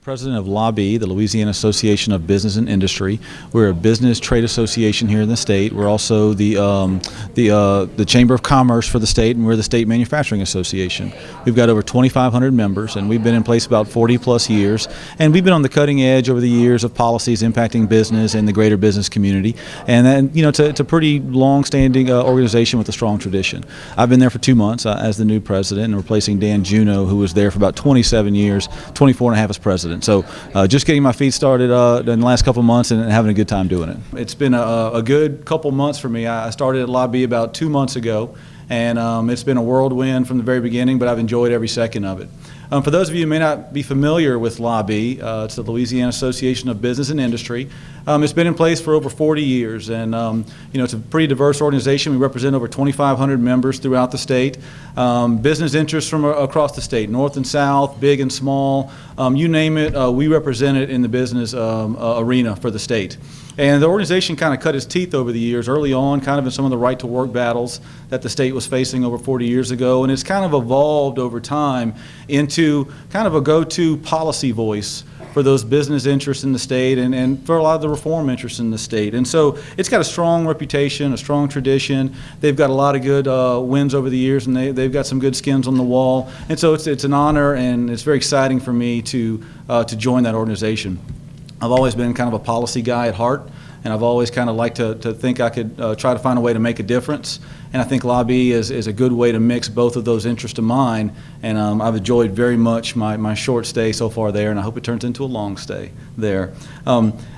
President of LABI, the Louisiana Association of Business and Industry. We're a business trade association here in the state. We're also the Chamber of Commerce for the state, and we're the State Manufacturing Association. We've got over 2,500 members, and we've been in place about 40 plus years. And we've been on the cutting edge over the years of policies impacting business and the greater business community. And then, it's a pretty long-standing organization with a strong tradition. I've been there for 2 months as the new president, and replacing Dan Juneau, who was there for about 27 years, 24 and a half as president. So just getting my feet started in the last couple of months and having a good time doing it. It's been a good couple months for me. I started at LABI about 2 months ago, and it's been a whirlwind from the very beginning, but I've enjoyed every second of it. For those of you who may not be familiar with LABI, it's the Louisiana Association of Business and Industry. It's been in place for over 40 years, and it's a pretty diverse organization. We represent over 2,500 members throughout the state. Business interests from across the state, north and south, big and small, you name it, we represent it in the business arena for the state. And the organization kind of cut its teeth over the years, early on, kind of in some of the right-to-work battles that the state was facing over 40 years ago, and it's kind of evolved over time into kind of a go-to policy voice for those business interests in the state and for a lot of the reform interests in the state. And so it's got a strong reputation, a strong tradition. They've got a lot of good wins over the years, and they've got some good skins on the wall. And so it's an honor, and it's very exciting for me to join that organization. I've always been kind of a policy guy at heart, and I've always kind of liked to think I could try to find a way to make a difference. And I think LABI is a good way to mix both of those interests of mine, and I've enjoyed very much my short stay so far there, and I hope it turns into a long stay there.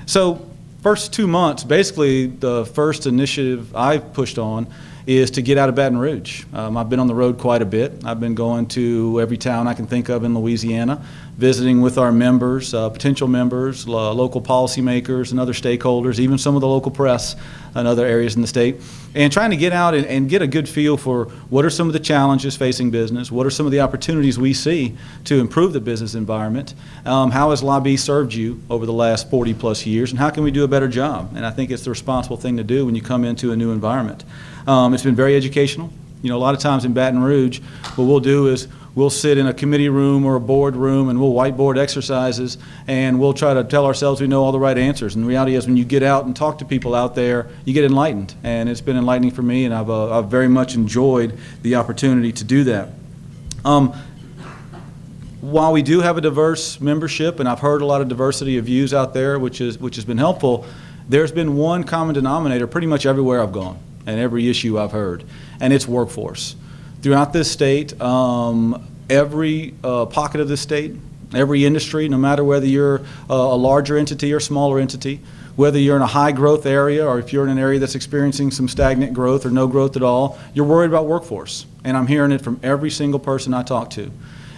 So first 2 months, basically the first initiative I've pushed on is to get out of Baton Rouge. I've been on the road quite a bit. I've been going to every town I can think of in Louisiana, visiting with our members, potential members, local policymakers and other stakeholders, even some of the local press and other areas in the state, and trying to get out and get a good feel for what are some of the challenges facing business, what are some of the opportunities we see to improve the business environment, how has LABI served you over the last 40 plus years, and how can we do a better job? And I think it's the responsible thing to do when you come into a new environment. It's been very educational. A lot of times in Baton Rouge, what we'll do is we'll sit in a committee room or a board room and we'll whiteboard exercises, and we'll try to tell ourselves we know all the right answers. And the reality is when you get out and talk to people out there, you get enlightened. And it's been enlightening for me, and I've very much enjoyed the opportunity to do that. While we do have a diverse membership, and I've heard a lot of diversity of views out there, which has been helpful, there's been one common denominator pretty much everywhere I've gone and every issue I've heard, and it's workforce. Throughout this state, every pocket of this state, every industry, no matter whether you're a larger entity or smaller entity, whether you're in a high growth area or if you're in an area that's experiencing some stagnant growth or no growth at all, you're worried about workforce. And I'm hearing it from every single person I talk to.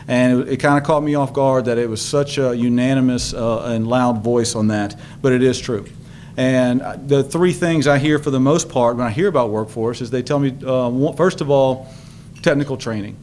And it kind of caught me off guard that it was such a unanimous and loud voice on that, but it is true. And the three things I hear for the most part when I hear about workforce is they tell me, first of all, technical training.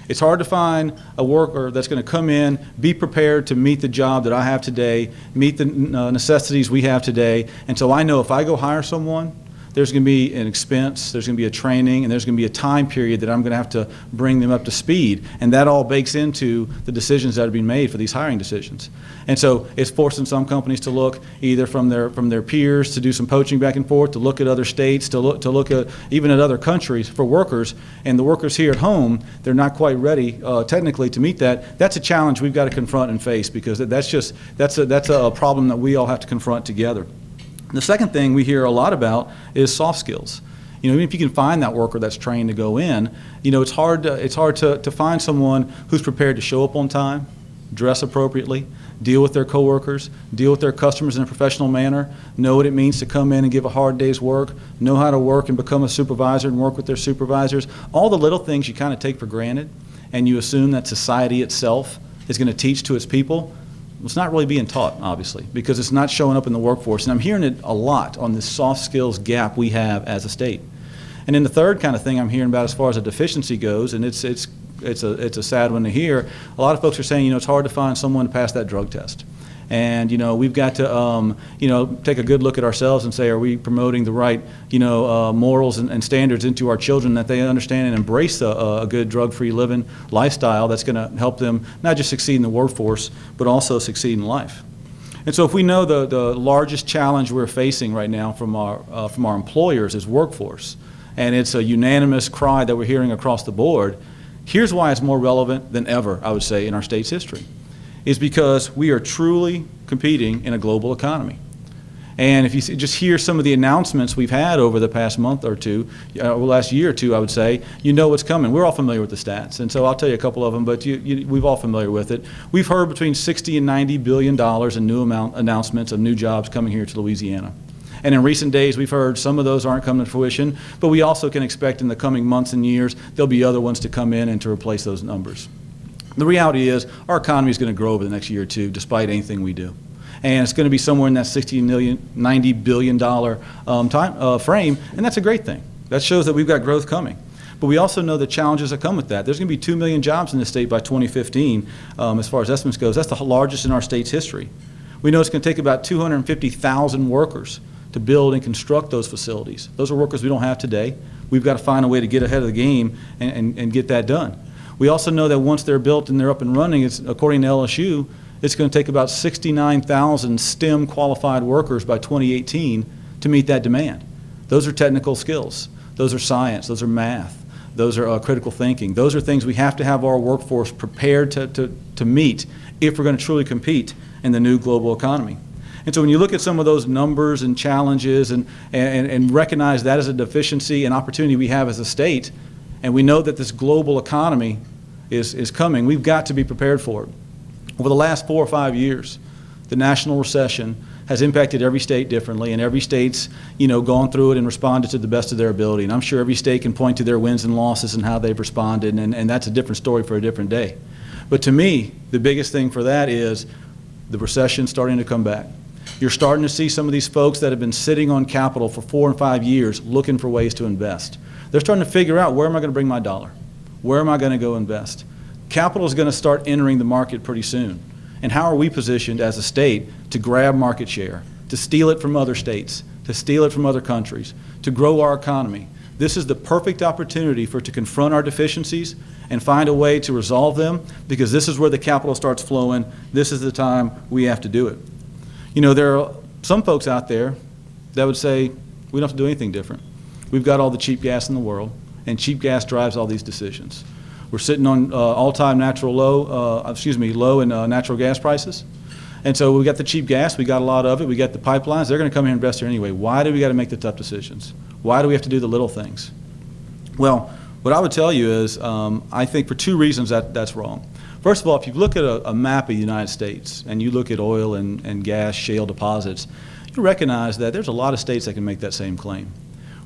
It's hard to find a worker that's going to come in, be prepared to meet the job that I have today, meet the necessities we have today. And so I know if I go hire someone, there's going to be an expense, there's going to be a training, and there's going to be a time period that I'm going to have to bring them up to speed. And that all bakes into the decisions that are being made for these hiring decisions. And so it's forcing some companies to look either from their peers to do some poaching back and forth, to look at other states, to look at even at other countries for workers. And the workers here at home, they're not quite ready technically to meet that. That's a challenge we've got to confront and face, because that's a problem that we all have to confront together. The second thing we hear a lot about is soft skills. Even if you can find that worker that's trained to go in, it's hard to find someone who's prepared to show up on time, dress appropriately, deal with their coworkers, deal with their customers in a professional manner, know what it means to come in and give a hard day's work, know how to work and become a supervisor and work with their supervisors. All the little things you kind of take for granted, and you assume that society itself is going to teach to its people. It's not really being taught, obviously, because it's not showing up in the workforce. And I'm hearing it a lot on this soft skills gap we have as a state. And then the third kind of thing I'm hearing about as far as a deficiency goes, and it's a sad one to hear, a lot of folks are saying, it's hard to find someone to pass that drug test. And, we've got to, take a good look at ourselves and say, are we promoting the right, morals and standards into our children, that they understand and embrace a good drug-free living lifestyle that's going to help them not just succeed in the workforce, but also succeed in life. And so if we know the largest challenge we're facing right now from our employers is workforce, and it's a unanimous cry that we're hearing across the board, here's why it's more relevant than ever, I would say, in our state's history, is because we are truly competing in a global economy. And if you just hear some of the announcements we've had over the past month or two, or last year or two, I would say, what's coming. We're all familiar with the stats, and so I'll tell you a couple of them, but we've all familiar with it. We've heard between $60 and $90 billion in new announcements of new jobs coming here to Louisiana. And in recent days, we've heard some of those aren't coming to fruition, but we also can expect in the coming months and years, there'll be other ones to come in and to replace those numbers. The reality is, our economy is going to grow over the next year or two, despite anything we do. And it's going to be somewhere in that $90 billion time frame, and that's a great thing. That shows that we've got growth coming. But we also know the challenges that come with that. There's going to be 2 million jobs in this state by 2015, as far as estimates goes. That's the largest in our state's history. We know it's going to take about 250,000 workers to build and construct those facilities. Those are workers we don't have today. We've got to find a way to get ahead of the game and get that done. We also know that once they're built and they're up and running, according to LSU, it's going to take about 69,000 STEM qualified workers by 2018 to meet that demand. Those are technical skills. Those are science. Those are math. Those are critical thinking. Those are things we have to have our workforce prepared to meet if we're going to truly compete in the new global economy. And so when you look at some of those numbers and challenges and recognize that as a deficiency and opportunity we have as a state, and we know that this global economy is coming, we've got to be prepared for it. Over the last 4 or 5 years, the national recession has impacted every state differently, and every state's gone through it and responded to the best of their ability. And I'm sure every state can point to their wins and losses and how they've responded, and that's a different story for a different day. But to me, the biggest thing for that is the recession starting to come back. You're starting to see some of these folks that have been sitting on capital for 4 and 5 years looking for ways to invest. They're starting to figure out, where am I going to bring my dollar? Where am I going to go invest? Capital is going to start entering the market pretty soon. And how are we positioned as a state to grab market share, to steal it from other states, to steal it from other countries, to grow our economy? This is the perfect opportunity to confront our deficiencies and find a way to resolve them, because this is where the capital starts flowing. This is the time we have to do it. There are some folks out there that would say, we don't have to do anything different. We've got all the cheap gas in the world, and cheap gas drives all these decisions. We're sitting on all-time low in natural gas prices. And so we got the cheap gas, we got a lot of it, we got the pipelines, they're going to come here and invest here anyway. Why do we got to make the tough decisions? Why do we have to do the little things? Well, what I would tell you is I think for 2 reasons that's wrong. First of all, if you look at a map of the United States and you look at oil and gas shale deposits, you recognize that there's a lot of states that can make that same claim.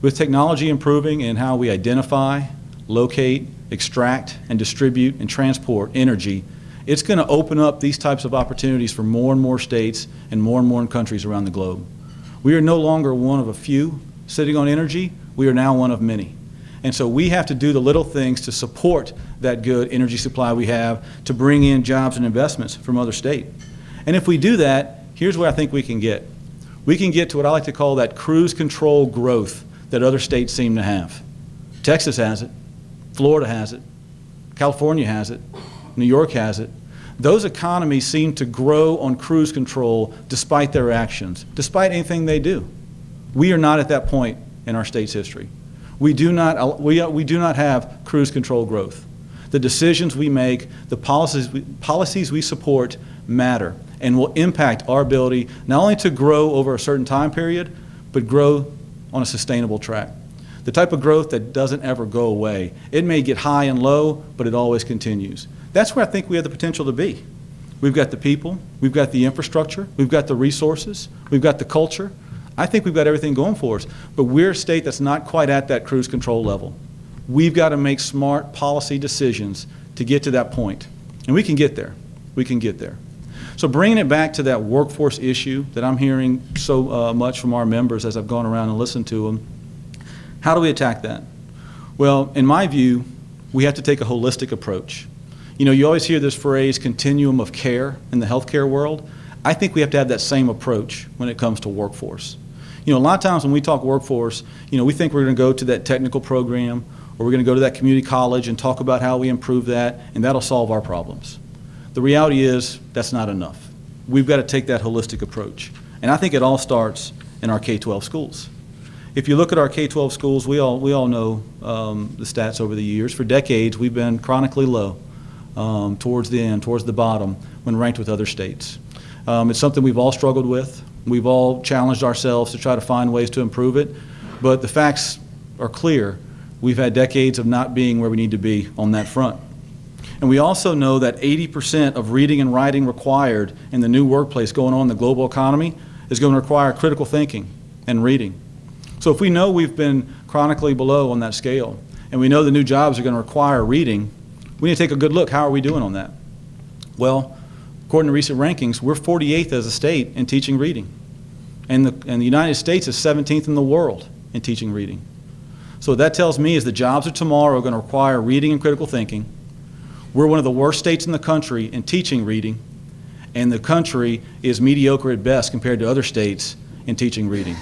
With technology improving in how we identify, locate, extract, and distribute and transport energy, it's going to open up these types of opportunities for more and more states and more countries around the globe. We are no longer one of a few sitting on energy. We are now one of many. And so we have to do the little things to support that good energy supply we have, to bring in jobs and investments from other states. And if we do that, here's where I think we can get. We can get to what I like to call that cruise control growth that other states seem to have. Texas has it. Florida has it. California has it. New York has it. Those economies seem to grow on cruise control despite their actions, despite anything they do. We are not at that point in our state's history. We do not have cruise control growth. The decisions we make, the policies we support matter and will impact our ability not only to grow over a certain time period, but grow on a sustainable track. The type of growth that doesn't ever go away. It may get high and low, but it always continues. That's where I think we have the potential to be. We've got the people, we've got the infrastructure, we've got the resources, we've got the culture. I think we've got everything going for us, but we're a state that's not quite at that cruise control level. We've got to make smart policy decisions to get to that point, and we can get there. We can get there. So bringing it back to that workforce issue that I'm hearing so much from our members as I've gone around and listened to them, how do we attack that? Well, in my view, we have to take a holistic approach. You know, you always hear this phrase, continuum of care in the healthcare world. I think we have to have that same approach when it comes to workforce. A lot of times when we talk workforce, we think we're going to go to that technical program or we're going to go to that community college and talk about how we improve that, and that'll solve our problems. The reality is that's not enough. We've got to take that holistic approach. And I think it all starts in our K-12 schools. If you look at our K-12 schools, we all know the stats over the years. For decades, we've been chronically low towards the end, towards the bottom, when ranked with other states. It's something we've all struggled with. We've all challenged ourselves to try to find ways to improve it. But the facts are clear. We've had decades of not being where we need to be on that front. And we also know that 80% of reading and writing required in the new workplace going on in the global economy is going to require critical thinking and reading. So if we know we've been chronically below on that scale, and we know the new jobs are going to require reading, we need to take a good look. How are we doing on that? Well, according to recent rankings, we're 48th as a state in teaching reading. And the United States is 17th in the world in teaching reading. So what that tells me is the jobs of tomorrow are going to require reading and critical thinking. We're one of the worst states in the country in teaching reading, and the country is mediocre at best compared to other states in teaching reading.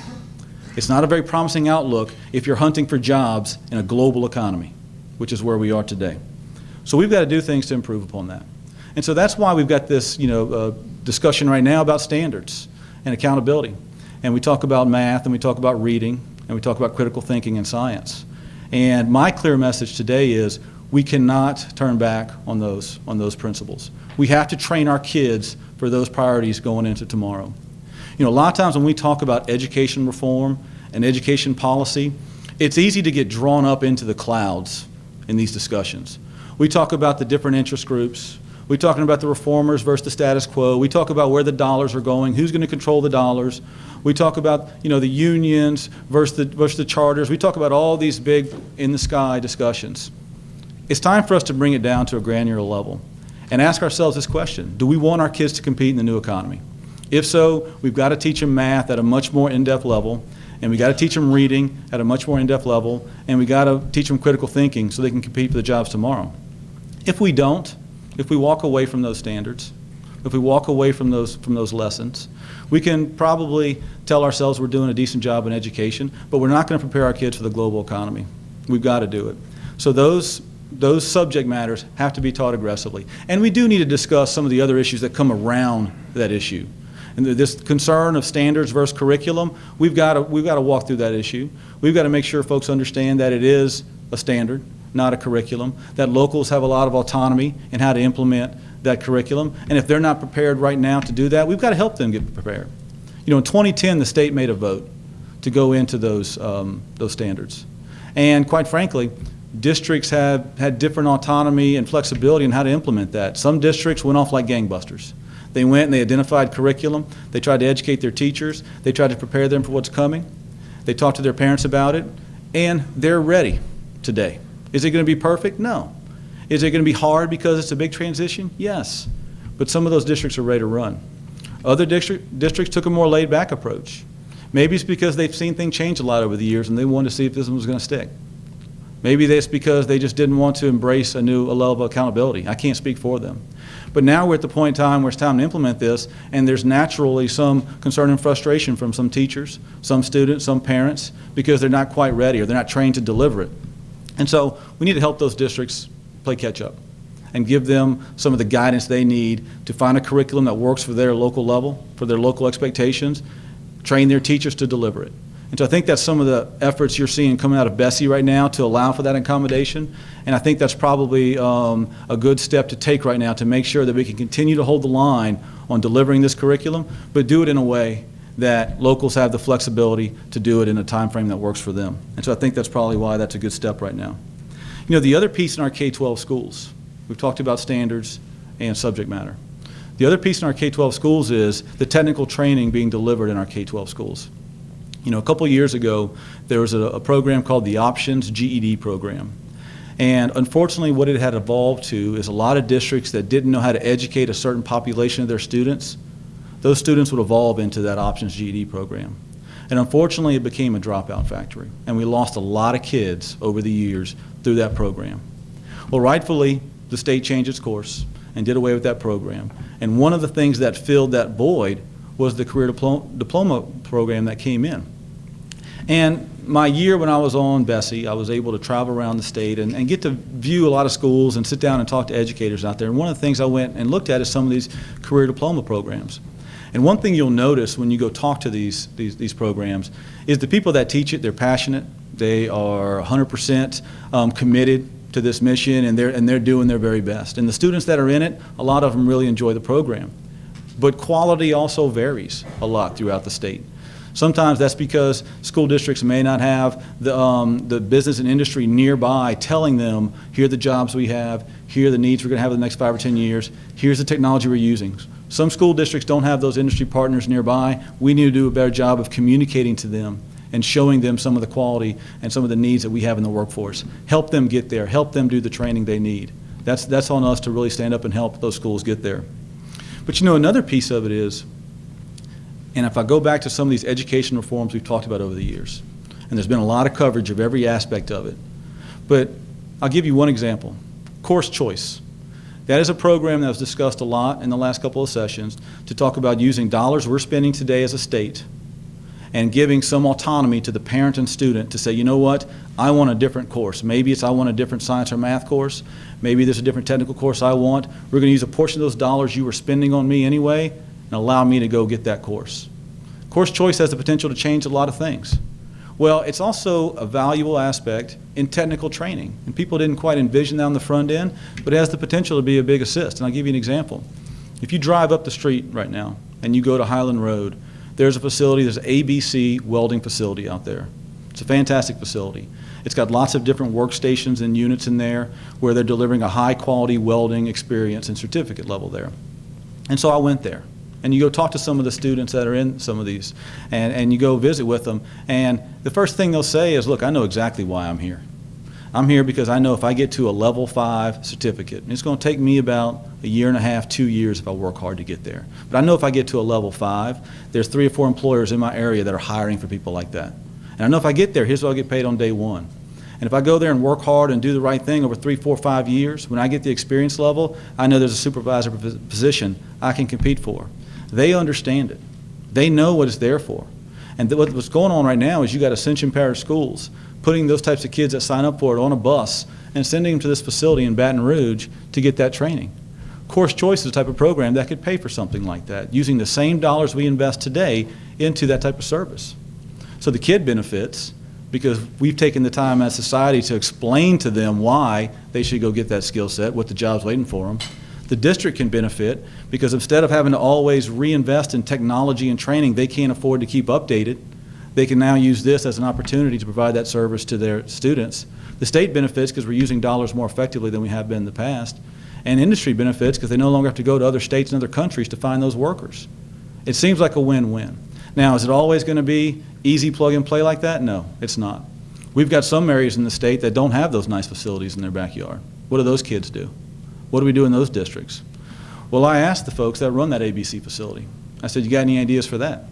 It's not a very promising outlook if you're hunting for jobs in a global economy, which is where we are today. So we've got to do things to improve upon that. And so that's why we've got this discussion right now about standards and accountability. And we talk about math, and we talk about reading, and we talk about critical thinking and science. And my clear message today is we cannot turn back on those principles. We have to train our kids for those priorities going into tomorrow. A lot of times when we talk about education reform and education policy, it's easy to get drawn up into the clouds in these discussions. We talk about the different interest groups. We're talking about the reformers versus the status quo. We talk about where the dollars are going, who's going to control the dollars. We talk about the unions versus the charters. We talk about all these big in-the-sky discussions. It's time for us to bring it down to a granular level and ask ourselves this question: do we want our kids to compete in the new economy? If so, we've got to teach them math at a much more in-depth level, and we've got to teach them reading at a much more in-depth level, and we've got to teach them critical thinking so they can compete for the jobs tomorrow. If we don't, if we walk away from those standards, if we walk away from those lessons, we can probably tell ourselves we're doing a decent job in education, but we're not going to prepare our kids for the global economy. We've got to do it. So those subject matters have to be taught aggressively. And we do need to discuss some of the other issues that come around that issue. And this concern of standards versus curriculum, we've got to walk through that issue. We've got to make sure folks understand that it is a standard, not a curriculum, that locals have a lot of autonomy in how to implement that curriculum. And if they're not prepared right now to do that, we've got to help them get prepared. In 2010, the state made a vote to go into those standards. And quite frankly, districts have had different autonomy and flexibility in how to implement that. Some districts went off like gangbusters. They went and they identified curriculum. They tried to educate their teachers. They tried to prepare them for what's coming. They talked to their parents about it, and they're ready today. Is it going to be perfect? No. Is it going to be hard because it's a big transition? Yes. But some of those districts are ready to run. Other districts took a more laid-back approach. Maybe it's because they've seen things change a lot over the years and they wanted to see if this one was going to stick. Maybe it's because they just didn't want to embrace a level of accountability. I can't speak for them. But now we're at the point in time where it's time to implement this, and there's naturally some concern and frustration from some teachers, some students, some parents, because they're not quite ready or they're not trained to deliver it. And so we need to help those districts play catch up and give them some of the guidance they need to find a curriculum that works for their local level, for their local expectations, train their teachers to deliver it. And so I think that's some of the efforts you're seeing coming out of Bessie right now to allow for that accommodation. And I think that's probably a good step to take right now to make sure that we can continue to hold the line on delivering this curriculum, but do it in a way that locals have the flexibility to do it in a time frame that works for them. And so I think that's probably why that's a good step right now. The other piece in our K-12 schools, we've talked about standards and subject matter. The other piece in our K-12 schools is the technical training being delivered in our K-12 schools. A couple of years ago, there was a program called the Options GED program. And unfortunately, what it had evolved to is a lot of districts that didn't know how to educate a certain population of their students. Those students would evolve into that Options GED program. And unfortunately, it became a dropout factory. And we lost a lot of kids over the years through that program. Well, rightfully, the state changed its course. and did away with that program. And one of the things that filled that void was the career diploma program that came in. And my year when I was on Bessie, I was able to travel around the state and get to view a lot of schools and sit down and talk to educators out there. And one of the things I went and looked at is some of these career diploma programs. And one thing you'll notice when you go talk to these programs is the people that teach it, they're passionate, they are 100% committed to this mission, and they're doing their very best. And the students that are in it, a lot of them really enjoy the program. But quality also varies a lot throughout the state. Sometimes that's because school districts may not have the business and industry nearby telling them, here are the jobs we have, here are the needs we're going to have in the next 5 or 10 years, here's the technology we're using. Some school districts don't have those industry partners nearby. We need to do a better job of communicating to them and showing them some of the quality and some of the needs that we have in the workforce. Help them get there, help them do the training they need. That's on us to really stand up and help those schools get there. But you know, another piece of it is, and if I go back to some of these education reforms we've talked about over the years, and there's been a lot of coverage of every aspect of it, but I'll give you one example. Course choice. That is a program that was discussed a lot in the last couple of sessions to talk about using dollars we're spending today as a state and giving some autonomy to the parent and student to say, you know what, I want a different course. Maybe it's I want a different science or math course. Maybe there's a different technical course I want. We're going to use a portion of those dollars you were spending on me anyway and allow me to go get that course. Course choice has the potential to change a lot of things. Well, it's also a valuable aspect in technical training. And people didn't quite envision that on the front end, but it has the potential to be a big assist. And I'll give you an example. If you drive up the street right now and you go to Highland Road, there's a facility, there's an ABC welding facility out there. It's a fantastic facility. It's got lots of different workstations and units in there where they're delivering a high quality welding experience and certificate level there. And so I went there. And you go talk to some of the students that are in some of these, and you go visit with them, and the first thing they'll say is, look, I know exactly why I'm here. I'm here because I know if I get to a level 5 certificate, and it's going to take me about a year and a half, 2 years if I work hard to get there. But I know if I get to a level 5, there's 3 or 4 employers in my area that are hiring for people like that. And I know if I get there, here's what I'll get paid on day 1. And if I go there and work hard and do the right thing over 3, 4, 5 years, when I get the experience level, I know there's a supervisor position I can compete for. They understand it. They know what it's there for. And what's going on right now is you got Ascension Parish Schools putting those types of kids that sign up for it on a bus and sending them to this facility in Baton Rouge to get that training. Course Choice is a type of program that could pay for something like that, using the same dollars we invest today into that type of service. So the kid benefits because we've taken the time as society to explain to them why they should go get that skill set, what the job's waiting for them. The district can benefit because instead of having to always reinvest in technology and training they can't afford to keep updated, they can now use this as an opportunity to provide that service to their students. The state benefits because we're using dollars more effectively than we have been in the past. And industry benefits because they no longer have to go to other states and other countries to find those workers. It seems like a win-win. Now, is it always going to be easy plug and play like that? No, it's not. We've got some areas in the state that don't have those nice facilities in their backyard. What do those kids do? What do we do in those districts? Well, I asked the folks that run that ABC facility. I said, you got any ideas for that?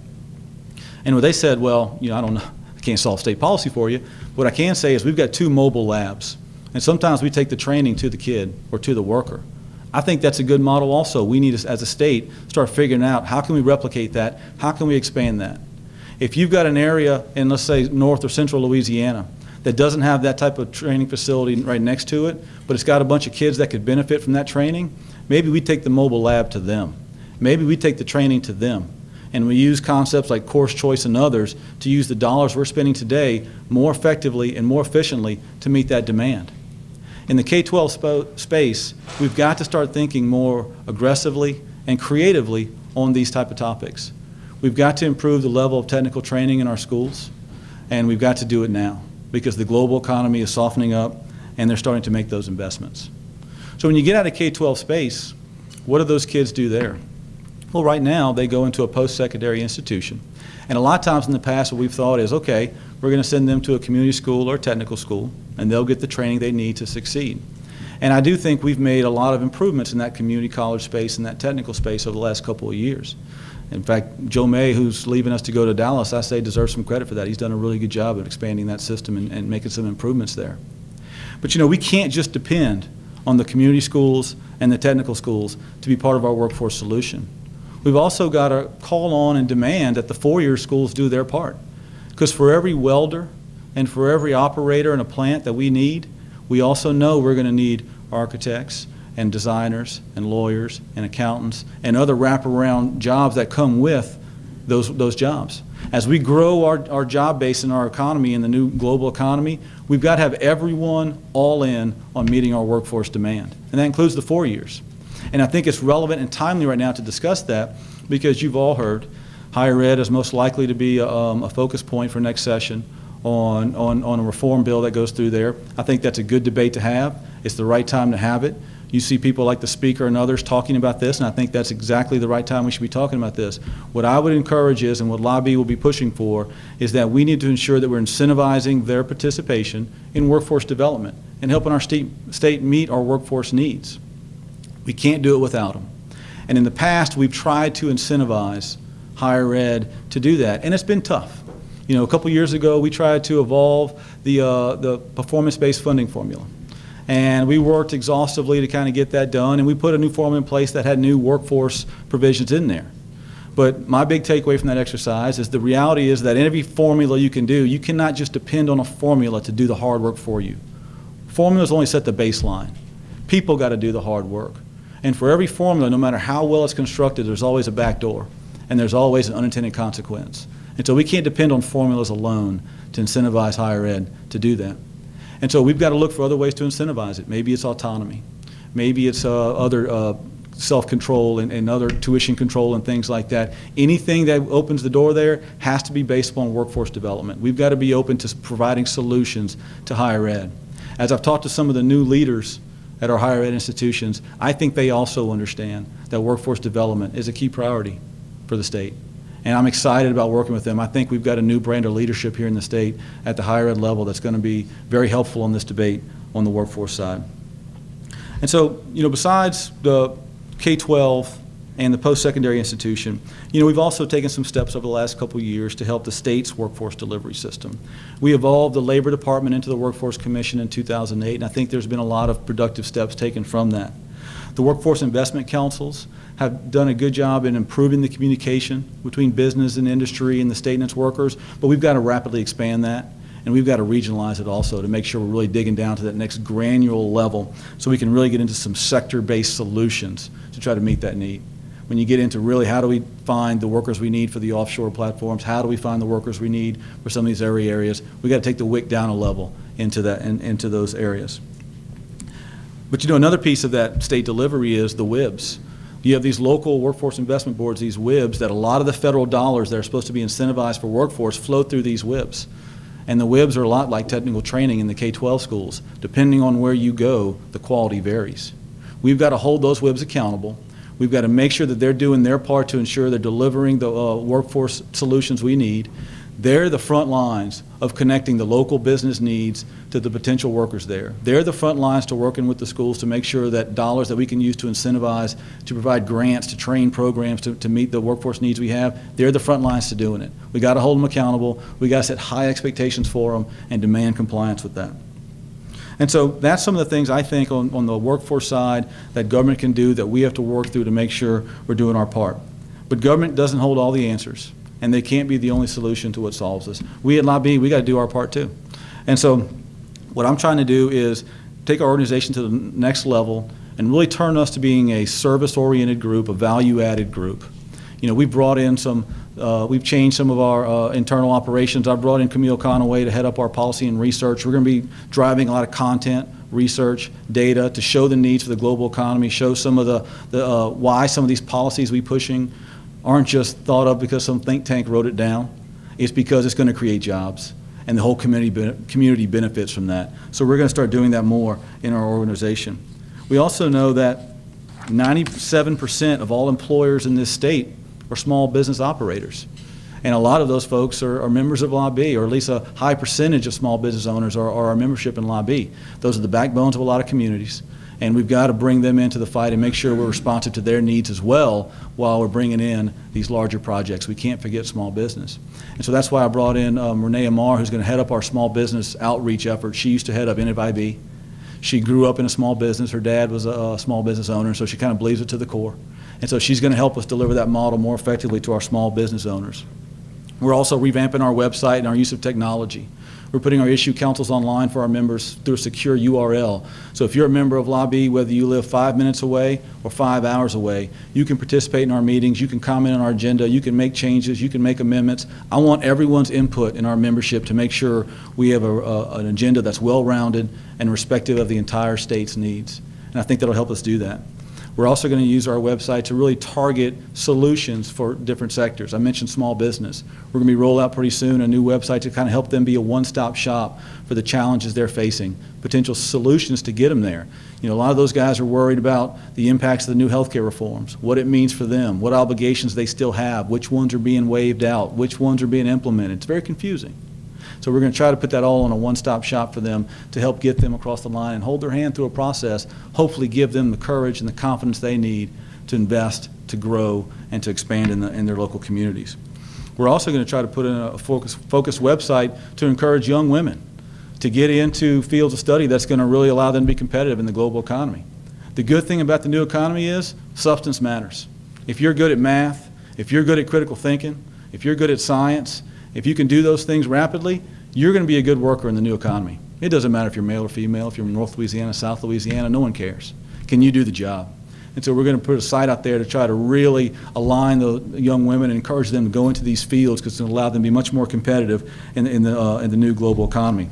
And what they said, well, you know, I don't know, I can't solve state policy for you. What I can say is we've got 2 mobile labs. And sometimes we take the training to the kid or to the worker. I think that's a good model also. We need to, as a state, start figuring out how can we replicate that? How can we expand that? If you've got an area in, let's say, north or central Louisiana that doesn't have that type of training facility right next to it, but it's got a bunch of kids that could benefit from that training, maybe we take the mobile lab to them. Maybe we take the training to them. And we use concepts like Course Choice and others to use the dollars we're spending today more effectively and more efficiently to meet that demand. In the K-12 space, we've got to start thinking more aggressively and creatively on these type of topics. We've got to improve the level of technical training in our schools, and we've got to do it now, because the global economy is softening up and they're starting to make those investments. So when you get out of K-12 space, what do those kids do there? Well, right now they go into a post-secondary institution. And a lot of times in the past what we've thought is, okay, we're going to send them to a community school or a technical school and they'll get the training they need to succeed. And I do think we've made a lot of improvements in that community college space and that technical space over the last couple of years. In fact, Joe May, who's leaving us to go to Dallas, I say deserves some credit for that. He's done a really good job of expanding that system and making some improvements there. But you know, we can't just depend on the community schools and the technical schools to be part of our workforce solution. We've also got to call on and demand that the four-year schools do their part. Because for every welder and for every operator in a plant that we need, we also know we're going to need architects and designers and lawyers and accountants and other wraparound jobs that come with those jobs. As we grow our job base in our economy, in the new global economy, we've got to have everyone all in on meeting our workforce demand. And that includes the 4 years. And I think it's relevant and timely right now to discuss that because you've all heard higher ed is most likely to be a focus point for next session on a reform bill that goes through there. I think that's a good debate to have. It's the right time to have it. You see people like the speaker and others talking about this, and I think that's exactly the right time we should be talking about this. What I would encourage is, and what LABI will be pushing for, is that we need to ensure that we're incentivizing their participation in workforce development and helping our state meet our workforce needs. We can't do it without them. And in the past, we've tried to incentivize higher ed to do that, and it's been tough. You know, a couple years ago, we tried to evolve the performance-based funding formula. And we worked exhaustively to kind of get that done, and we put a new formula in place that had new workforce provisions in there. But my big takeaway from that exercise is the reality is that in every formula you can do, you cannot just depend on a formula to do the hard work for you. Formulas only set the baseline. People got to do the hard work. And for every formula, no matter how well it's constructed, there's always a back door, and there's always an unintended consequence. And so we can't depend on formulas alone to incentivize higher ed to do that. And so we've got to look for other ways to incentivize it. Maybe it's autonomy. Maybe it's other self-control and other tuition control and things like that. Anything that opens the door there has to be based upon workforce development. We've got to be open to providing solutions to higher ed. As I've talked to some of the new leaders at our higher ed institutions, I think they also understand that workforce development is a key priority for the state. And I'm excited about working with them. I think we've got a new brand of leadership here in the state at the higher ed level that's going to be very helpful in this debate on the workforce side. And so, you know, besides the K-12 and the post-secondary institution, you know, we've also taken some steps over the last couple of years to help the state's workforce delivery system. We evolved the Labor Department into the Workforce Commission in 2008, and I think there's been a lot of productive steps taken from that. The Workforce Investment Councils have done a good job in improving the communication between business and industry and the state and its workers, but we've got to rapidly expand that, and we've got to regionalize it also to make sure we're really digging down to that next granular level so we can really get into some sector-based solutions to try to meet that need. When you get into really how do we find the workers we need for the offshore platforms, how do we find the workers we need for some of these area areas, we've got to take the WIC down a level into that and into those areas. But you know, another piece of that state delivery is the WIBs. You have these local workforce investment boards, these WIBs, that a lot of the federal dollars that are supposed to be incentivized for workforce flow through these WIBs. And the WIBs are a lot like technical training in the K-12 schools. Depending on where you go, the quality varies. We've got to hold those WIBs accountable. We've got to make sure that they're doing their part to ensure they're delivering the workforce solutions we need. They're the front lines of connecting the local business needs to the potential workers there. They're the front lines to working with the schools to make sure that dollars that we can use to incentivize, to provide grants, to train programs to meet the workforce needs we have, they're the front lines to doing it. We got to hold them accountable. We got to set high expectations for them and demand compliance with that. And so that's some of the things I think on the workforce side that government can do that we have to work through to make sure we're doing our part. But government doesn't hold all the answers, and they can't be the only solution to what solves this. We at LABI, we got to do our part too. And so what I'm trying to do is take our organization to the next level and really turn us to being a service-oriented group, a value-added group. You know, we've brought in we've changed some of our internal operations. I brought in Camille Conaway to head up our policy and research. We're going to be driving a lot of content, research, data to show the needs for the global economy, show some of the why some of these policies we're pushing aren't just thought of because some think tank wrote it down. It's because it's going to create jobs, and the whole community benefits from that. So we're going to start doing that more in our organization. We also know that 97% of all employers in this state are small business operators. And a lot of those folks are members of LABI, or at least a high percentage of small business owners are our membership in LABI. Those are the backbones of a lot of communities. And we've got to bring them into the fight and make sure we're responsive to their needs as well while we're bringing in these larger projects. We can't forget small business. And so that's why I brought in Renee Amar, who's going to head up our small business outreach effort. She used to head up NFIB. She grew up in a small business. Her dad was a small business owner, so she kind of believes it to the core. And so she's going to help us deliver that model more effectively to our small business owners. We're also revamping our website and our use of technology. We're putting our issue councils online for our members through a secure URL. So if you're a member of LABI, whether you live 5 minutes away or 5 hours away, you can participate in our meetings, you can comment on our agenda, you can make changes, you can make amendments. I want everyone's input in our membership to make sure we have an agenda that's well-rounded and respective of the entire state's needs. And I think that'll help us do that. We're also going to use our website to really target solutions for different sectors. I mentioned small business. We're going to be rolling out pretty soon a new website to kind of help them be a one-stop shop for the challenges they're facing, potential solutions to get them there. You know, a lot of those guys are worried about the impacts of the new healthcare reforms, what it means for them, what obligations they still have, which ones are being waived out, which ones are being implemented. It's very confusing. So we're going to try to put that all on a one-stop shop for them to help get them across the line and hold their hand through a process, hopefully give them the courage and the confidence they need to invest, to grow, and to expand in their local communities. We're also going to try to put in a focused website to encourage young women to get into fields of study that's going to really allow them to be competitive in the global economy. The good thing about the new economy is substance matters. If you're good at math, if you're good at critical thinking, if you're good at science, if you can do those things rapidly, you're going to be a good worker in the new economy. It doesn't matter if you're male or female, if you're in North Louisiana, South Louisiana, no one cares. Can you do the job? And so we're going to put a site out there to try to really align the young women and encourage them to go into these fields because it's going to allow them to be much more competitive in the new global economy.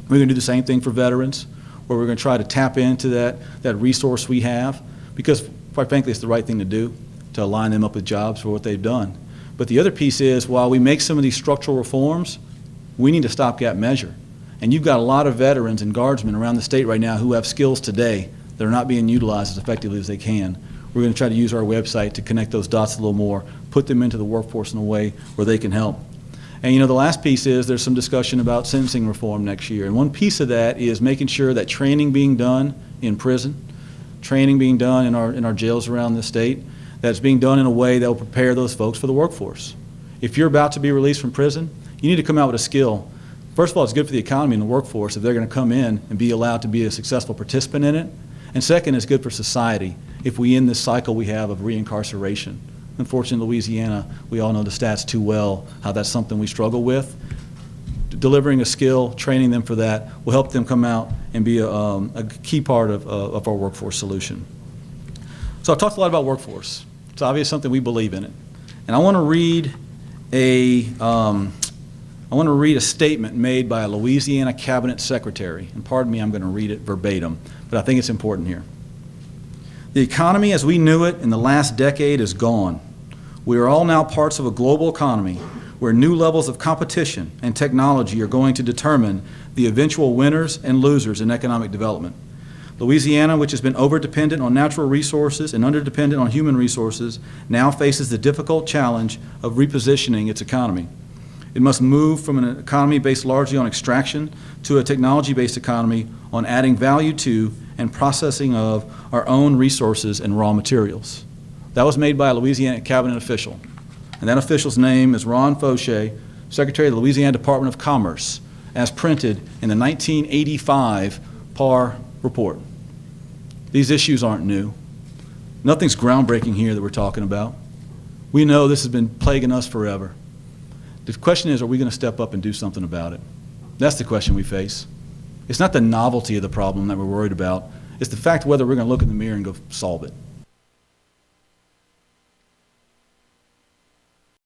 We're going to do the same thing for veterans, where we're going to try to tap into that resource we have because, quite frankly, it's the right thing to do to align them up with jobs for what they've done. But the other piece is, while we make some of these structural reforms, we need a stopgap measure. And you've got a lot of veterans and guardsmen around the state right now who have skills today that are not being utilized as effectively as they can. We're going to try to use our website to connect those dots a little more, put them into the workforce in a way where they can help. And you know, the last piece is there's some discussion about sentencing reform next year. And one piece of that is making sure that training being done in prison, training being done in our jails around the state, that's being done in a way that will prepare those folks for the workforce. If you're about to be released from prison, you need to come out with a skill. First of all, it's good for the economy and the workforce if they're going to come in and be allowed to be a successful participant in it. And second, it's good for society if we end this cycle we have of reincarceration. Unfortunately, in Louisiana, we all know the stats too well, how that's something we struggle with. Delivering a skill, training them for that, will help them come out and be a key part of our workforce solution. So I've talked a lot about workforce. It's obvious something we believe in it. And I want to read a statement made by a Louisiana Cabinet Secretary. And pardon me, I'm going to read it verbatim, but I think it's important here. The economy as we knew it in the last decade is gone. We are all now parts of a global economy where new levels of competition and technology are going to determine the eventual winners and losers in economic development. Louisiana, which has been over-dependent on natural resources and under-dependent on human resources, now faces the difficult challenge of repositioning its economy. It must move from an economy based largely on extraction to a technology-based economy on adding value to and processing of our own resources and raw materials. That was made by a Louisiana Cabinet official. And that official's name is Ron Fauché, Secretary of the Louisiana Department of Commerce, as printed in the 1985 PAR report. These issues aren't new. Nothing's groundbreaking here that we're talking about. We know this has been plaguing us forever. The question is, are we going to step up and do something about it? That's the question we face. It's not the novelty of the problem that we're worried about. It's the fact whether we're going to look in the mirror and go solve it.